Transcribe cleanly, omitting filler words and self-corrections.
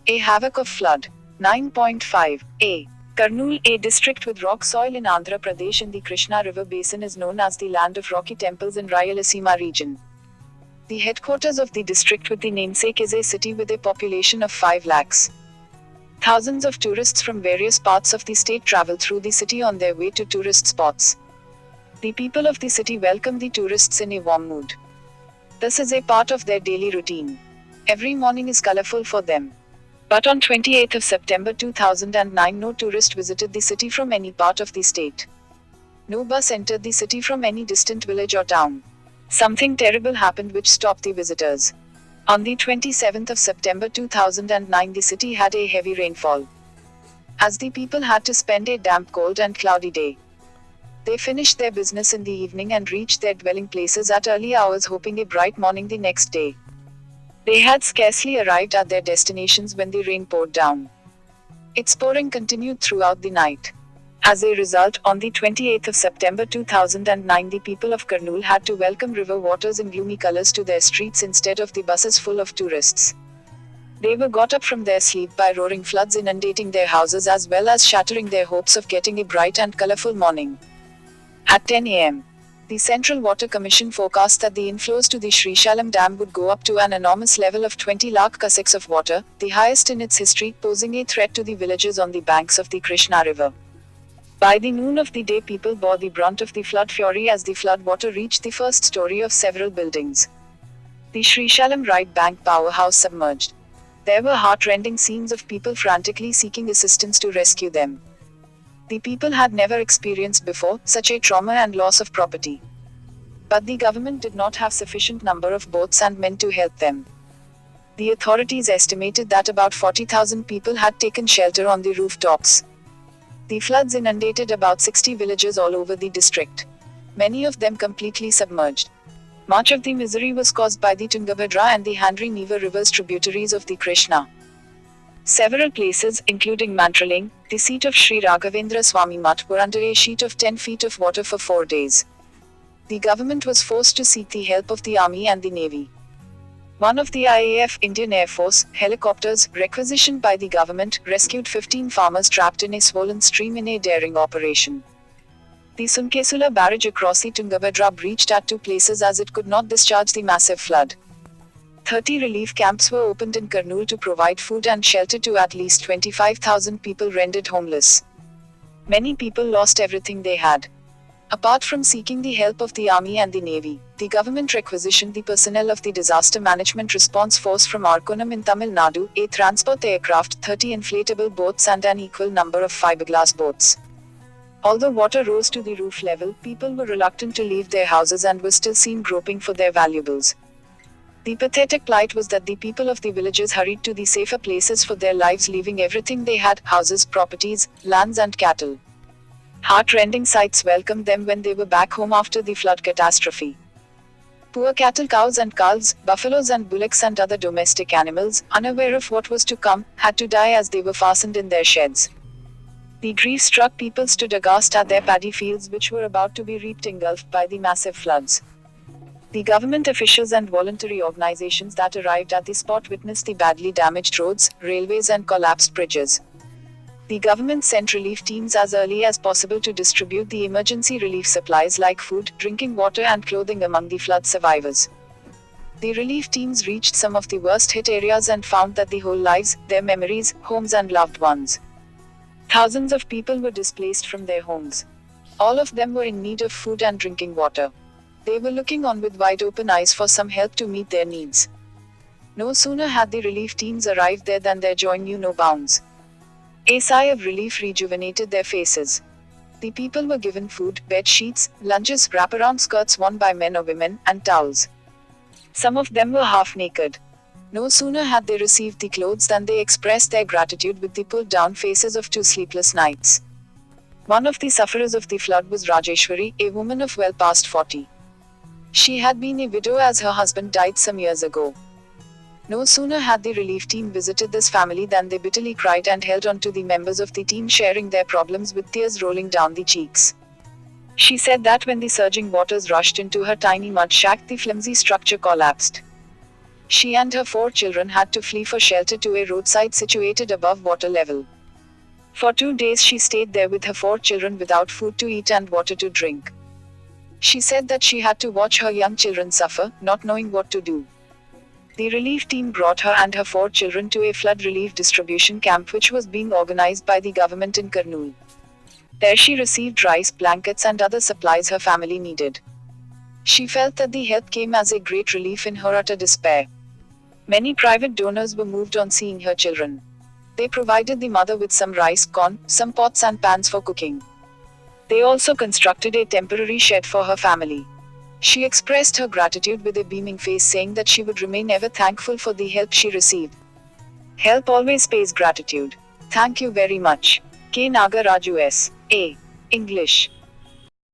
A Havoc of Flood. 9.5. A. Kurnool, a district with rock soil in Andhra Pradesh in the Krishna River basin, is known as the land of rocky temples in Rayalaseema region. The headquarters of the district with the namesake is a city with a population of 5 lakhs. Thousands of tourists from various parts of the state travel through the city on their way to tourist spots. The people of the city welcome the tourists in a warm mood. This is a part of their daily routine. Every morning is colorful for them. But on 28th of September 2009, no tourist visited the city from any part of the state. No bus entered the city from any distant village or town. Something terrible happened which stopped the visitors. On the 27th of September 2009, the city had a heavy rainfall. As the people had to spend a damp, cold and cloudy day. They finished their business in the evening and reached their dwelling places at early hours, hoping a bright morning the next day. They had scarcely arrived at their destinations when the rain poured down. Its pouring continued throughout the night. As a result, on the 28th of September 2009, the people of Kurnool had to welcome river waters in gloomy colors to their streets instead of the buses full of tourists. They were got up from their sleep by roaring floods inundating their houses as well as shattering their hopes of getting a bright and colorful morning. At 10 a.m., the Central Water Commission forecast that the inflows to the Srishalam Dam would go up to an enormous level of 20 lakh cusecs of water, the highest in its history, posing a threat to the villages on the banks of the Krishna River. By the noon of the day, people bore the brunt of the flood fury as the flood water reached the first story of several buildings. The Srishalam right bank powerhouse submerged. There were heart-rending scenes of people frantically seeking assistance to rescue them. The people had never experienced before such a trauma and loss of property. But the government did not have sufficient number of boats and men to help them. The authorities estimated that about 40,000 people had taken shelter on the rooftops. The floods inundated about 60 villages all over the district. Many of them completely submerged. Much of the misery was caused by the Tungabhadra and the Handri-Neva rivers, tributaries of the Krishna. Several places, including Mantraling, the seat of Sri Raghavendra Swami Mutt, were under a sheet of 10 feet of water for 4 days. The government was forced to seek the help of the Army and the Navy. One of the IAF, Indian Air Force, helicopters, requisitioned by the government, rescued 15 farmers trapped in a swollen stream in a daring operation. The Sunkesula barrage across the Tungabhadra breached at 2 places as it could not discharge the massive flood. 30 relief camps were opened in Kurnool to provide food and shelter to at least 25,000 people rendered homeless. Many people lost everything they had. Apart from seeking the help of the Army and the Navy, the government requisitioned the personnel of the Disaster Management Response Force from Arkonam in Tamil Nadu, a transport aircraft, 30 inflatable boats and an equal number of fiberglass boats. Although water rose to the roof level, people were reluctant to leave their houses and were still seen groping for their valuables. The pathetic plight was that the people of the villages hurried to the safer places for their lives, leaving everything they had: houses, properties, lands and cattle. Heart-rending sights welcomed them when they were back home after the flood catastrophe. Poor cattle, cows and calves, buffaloes and bullocks and other domestic animals, unaware of what was to come, had to die as they were fastened in their sheds. The grief-struck people stood aghast at their paddy fields which were about to be reaped, engulfed by the massive floods. The government officials and voluntary organizations that arrived at the spot witnessed the badly damaged roads, railways and collapsed bridges. The government sent relief teams as early as possible to distribute the emergency relief supplies like food, drinking water and clothing among the flood survivors. The relief teams reached some of the worst hit areas and found that the whole lives, their memories, homes and loved ones. Thousands of people were displaced from their homes. All of them were in need of food and drinking water. They were looking on with wide open eyes for some help to meet their needs. No sooner had the relief teams arrived there than their joy knew no bounds. A sigh of relief rejuvenated their faces. The people were given food, bed sheets, lunches, wraparound skirts worn by men or women, and towels. Some of them were half naked. No sooner had they received the clothes than they expressed their gratitude with the pulled down faces of 2 sleepless nights. One of the sufferers of the flood was Rajeshwari, a woman of well past 40. She had been a widow as her husband died some years ago. No sooner had the relief team visited this family than they bitterly cried and held on to the members of the team, sharing their problems with tears rolling down the cheeks. She said that when the surging waters rushed into her tiny mud shack, the flimsy structure collapsed. She and her 4 children had to flee for shelter to a roadside situated above water level. For 2 days she stayed there with her 4 children without food to eat and water to drink. She said that she had to watch her young children suffer, not knowing what to do. The relief team brought her and her 4 children to a flood relief distribution camp which was being organized by the government in Kurnool. There she received rice, blankets and other supplies her family needed. She felt that the help came as a great relief in her utter despair. Many private donors were moved on seeing her children. They provided the mother with some rice, corn, some pots and pans for cooking. They also constructed a temporary shed for her family. She expressed her gratitude with a beaming face, saying that she would remain ever thankful for the help she received. Help always pays gratitude. Thank you very much. K. Nagaraju S. A. English.